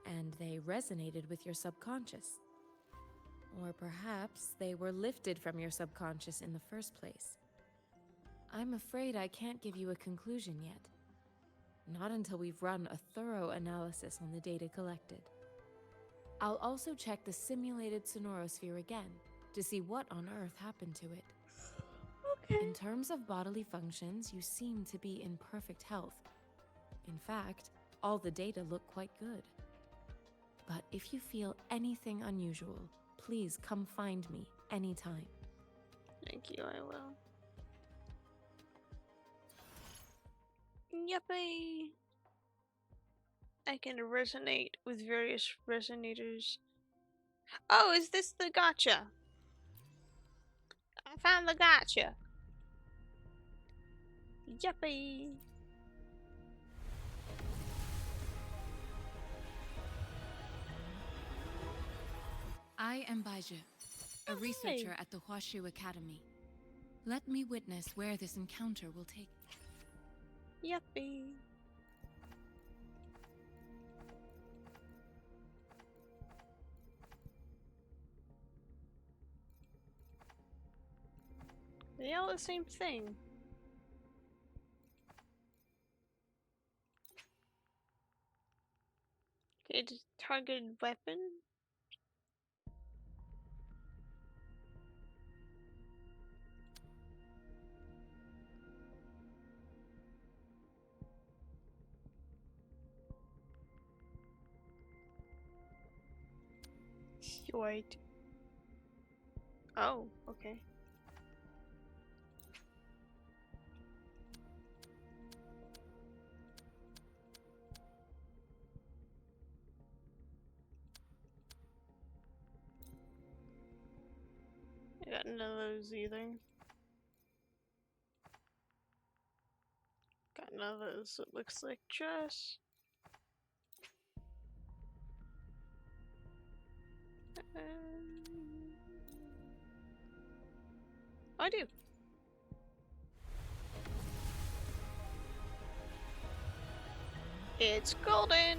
and they resonated with your subconscious. Or perhaps they were lifted from your subconscious in the first place. I'm afraid I can't give you a conclusion yet. Not until we've run a thorough analysis on the data collected. I'll also check the simulated sonorosphere again to see what on earth happened to it. Okay. In terms of bodily functions, you seem to be in perfect health. In fact, all the data look quite good. But if you feel anything unusual, please come find me anytime. Thank you, I will. Yuppie! I can resonate with various resonators. Oh, is this the gotcha? I found the gotcha. Yuppie! I am Baiju, a researcher at the Huashu Academy. Let me witness where this encounter will take. Yuppie. They all the same thing. Okay, just targeted weapon. Wait. Oh, okay. I got none of those either. Got none of those. It looks like just. I do. It's golden.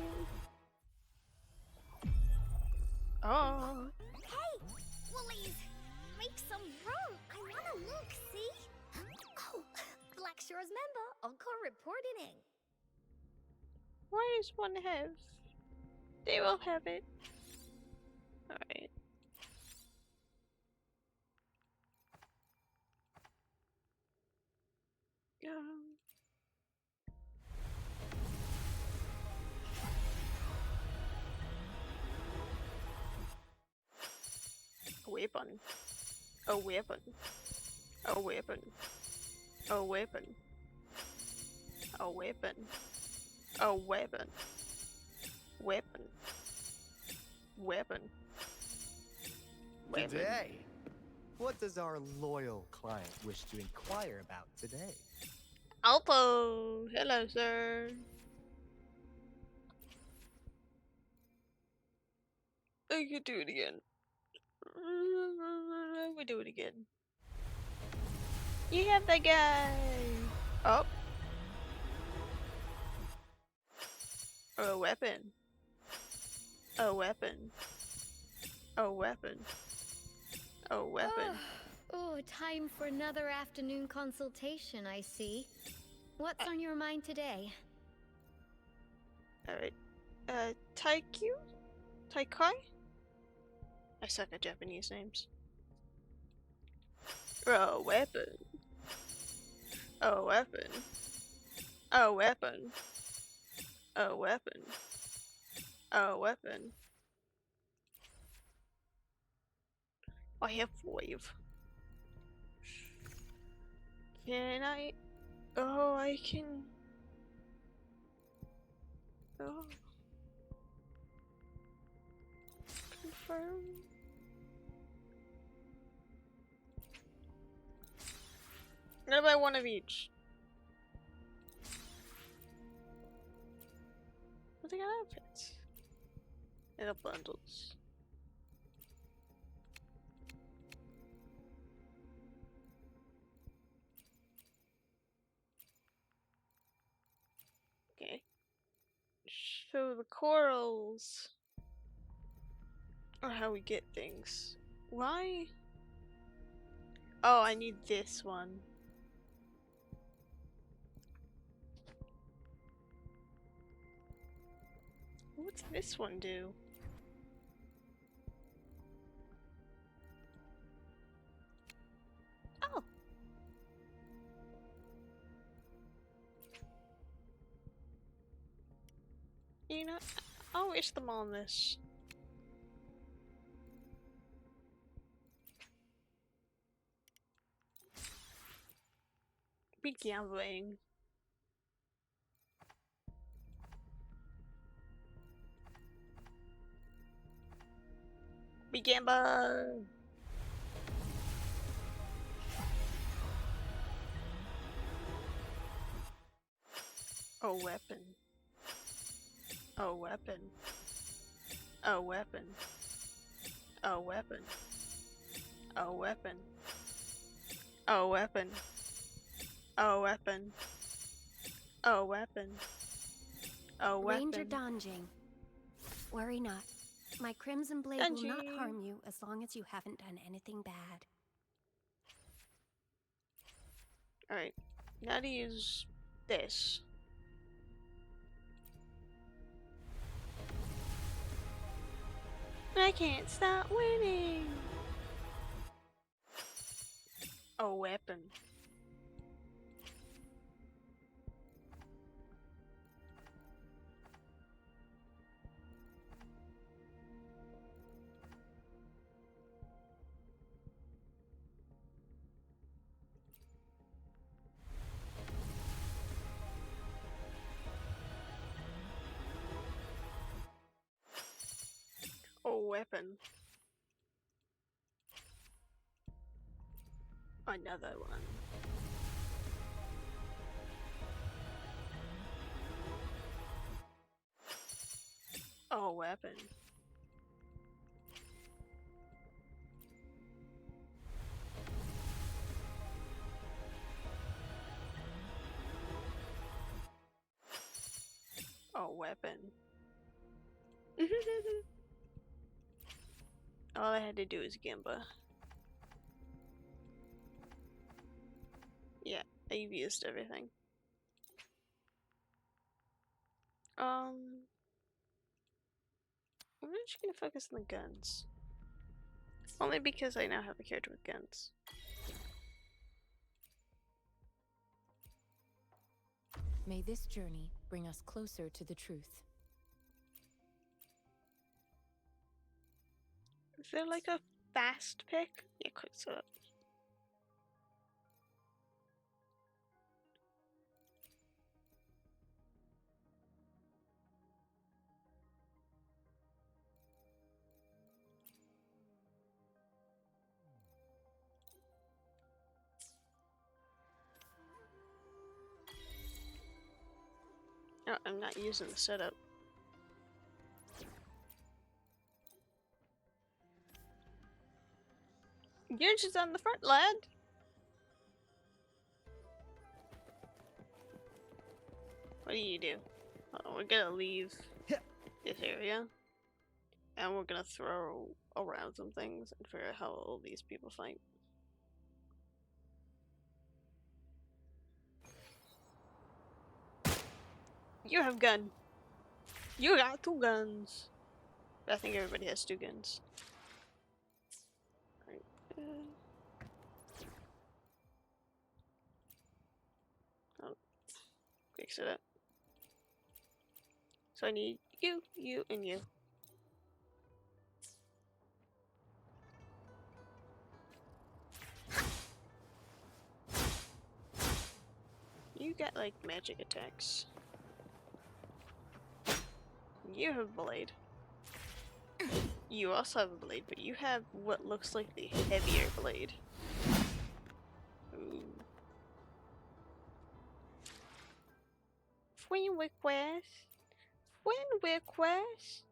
Oh. Hey, Woolies, make some room. I wanna look, see? Oh, Black Shore's member, Encore reporting in. Why does one have? They will have it. Alright. A weapon. A weapon. A weapon. A weapon. A weapon. A weapon. Weapon. Weapon. Weapon. Today, what does our loyal client wish to inquire about today? Alpo! Hello, sir. I could do it again. We do it again. You have that guy! Oh. A weapon. A weapon. A weapon. A weapon. Oh, time for another afternoon consultation, I see. What's on your mind today? Alright. Taikyu? Taikai? I suck at Japanese names. A weapon. A weapon. A weapon. A weapon. A weapon. I have 5. Can I? Oh, I can. Oh. Confirm. What about one of each? What they got outfits? And the bundles. Okay. Show the corals. Or how we get things. Why? Oh, I need this one. What's this one do? Oh. You know, I'll wish them on this. Be gambling. Be gamble. A weapon. A weapon. A weapon. A weapon. A weapon. A weapon. A weapon. A weapon. A Ranger weapon. Donjing. Worry not. My Crimson Blade will not Donjing. harm you as long as you haven't done anything bad. Alright. Now to use this. I can't stop winning. A weapon. A weapon. Another one. A weapon. A weapon. All I had to do is Gimba. Yeah, I've used everything. I'm just gonna focus on the guns. Only because I now have a character with guns. May this journey bring us closer to the truth. Is there like a fast pick? Yeah, quick setup. No, I'm not using the setup. You're just on the front, lad. What do you do? We're gonna leave this area. And we're gonna throw around some things and figure out how all these people fight. You have gun. You got 2 guns. I think everybody has 2 guns. Right. Oh, fix it up. So I need you, you, and you. You got like magic attacks. You have a blade. You also have a blade, but you have what looks like the heavier blade. Ooh. Friend request. Friend request.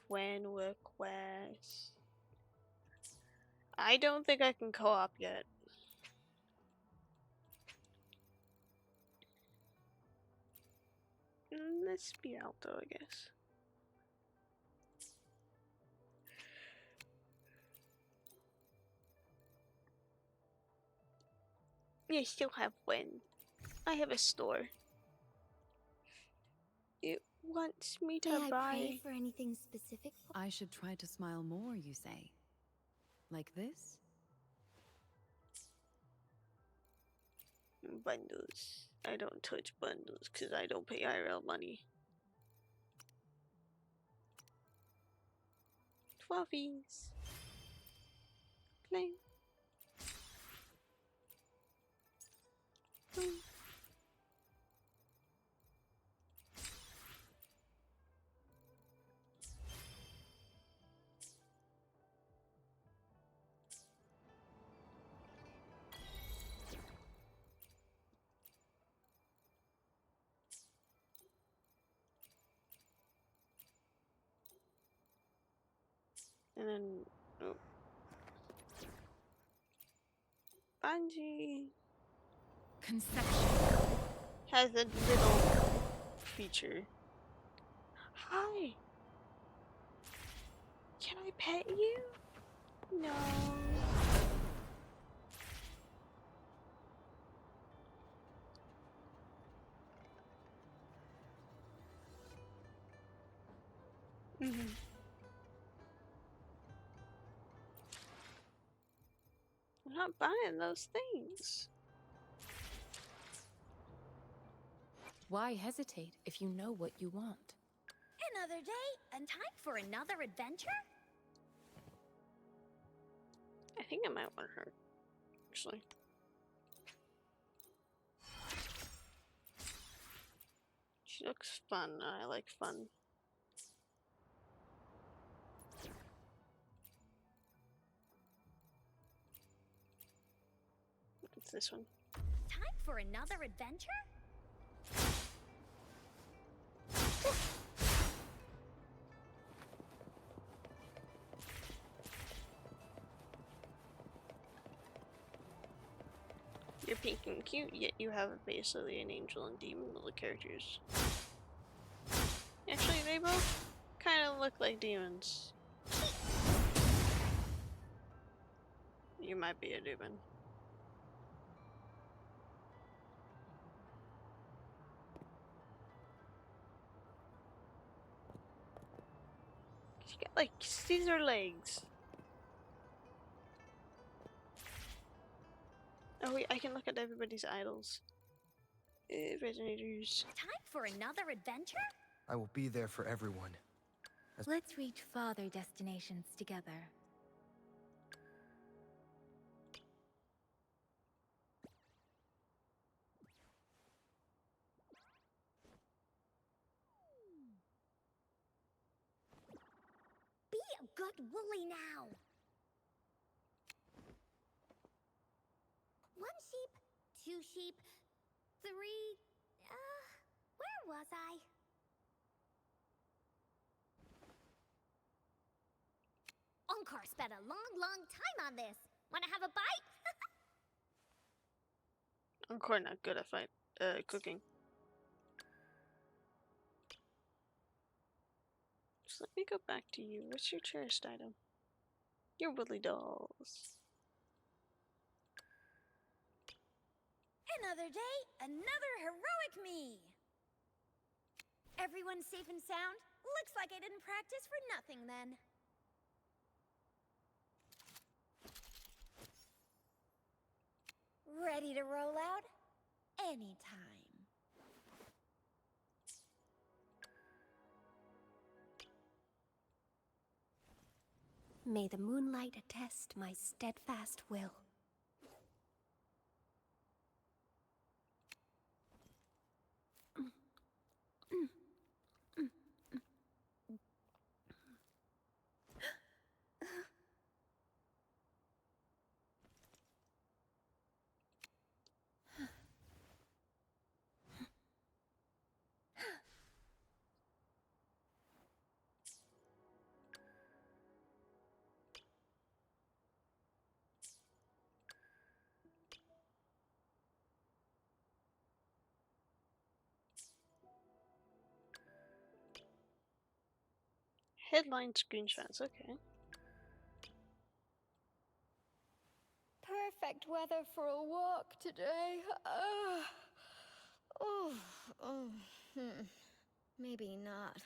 Friend request. I don't think I can co-op yet. Let's be Alto, I guess. I still have one. I have a store. It wants me to May I buy pray for anything specific? I should try to smile more, you say? Like this? bundles. I don't touch bundles because I don't pay IRL money. Fluffies. Claim. And then, oh, Kanji Conception. has a little feature. Hi. Can I pet you? No. Mm-hmm. I'm not buying those things. Why hesitate if you know what you want? Another day and time for another adventure? I think I might want her, actually. She looks fun. I like fun. What's this one? Time for another adventure? You're pink and cute, yet you have basically an angel and demon little characters. Actually, they both kind of look like demons. You might be a demon. She got like Caesar legs. Oh wait, I can look at everybody's idols. Resonators. Time for another adventure? I will be there for everyone. Let's reach farther destinations together. Be a good woolly now. One sheep, two sheep, three... where was I? Encore spent a long time on this. Wanna have a bite? I'm quite not good at cooking. Just let me go back to you. What's your cherished item? Your woolly dolls. Another day, another heroic me. Everyone safe and sound? Looks like I didn't practice for nothing then. Ready to roll out? Anytime. May the moonlight attest my steadfast will. Headline screenshots, okay. Perfect weather for a walk today. Maybe not.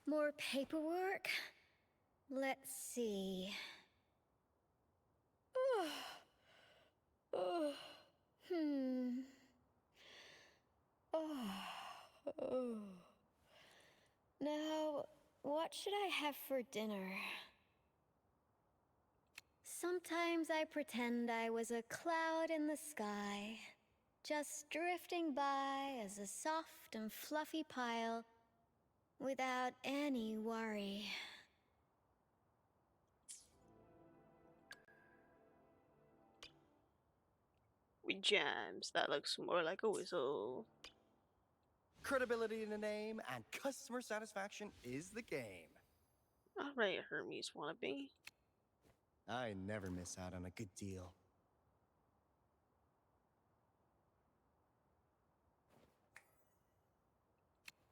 More paperwork? Let's see. Now, what should I have for dinner? Sometimes I pretend I was a cloud in the sky, just drifting by as a soft and fluffy pile without any worry. We jams. That looks more like a whistle. Credibility in the name and customer satisfaction is the game. Alright, Hermes wannabe. I never miss out on a good deal.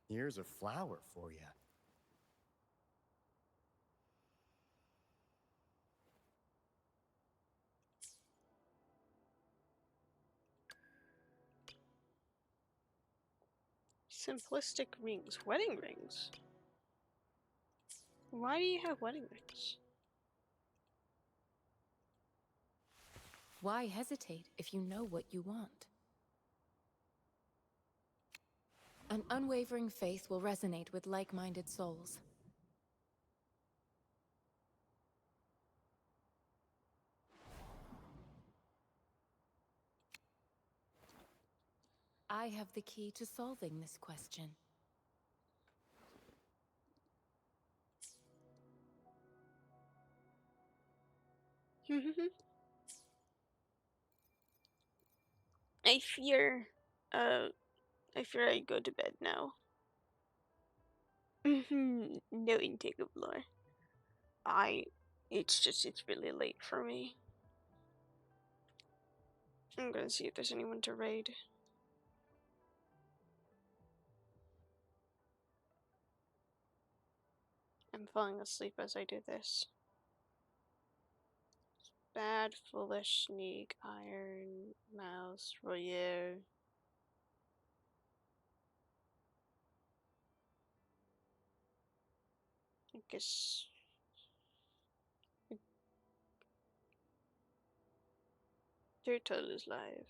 Here's a flower for you. Simplistic rings. Wedding rings? Why do you have wedding rings? Why hesitate if you know what you want? An unwavering faith will resonate with like-minded souls. I have the key to solving this question. I fear, I fear I go to bed now. No intake of lore. It's really late for me. I'm gonna see if there's anyone to raid. I'm falling asleep as I do this. Bad, foolish, sneak, iron, mouse, royer. I guess. Turtle is live.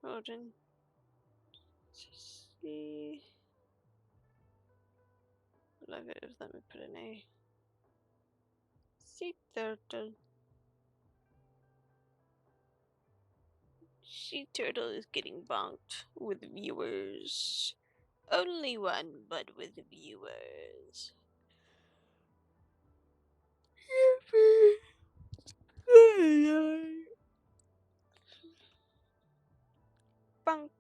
Odin. See. Love it. Let me put an A. Sea turtle. Sea turtle is getting bonked with viewers. Only one, but with viewers. Bonk.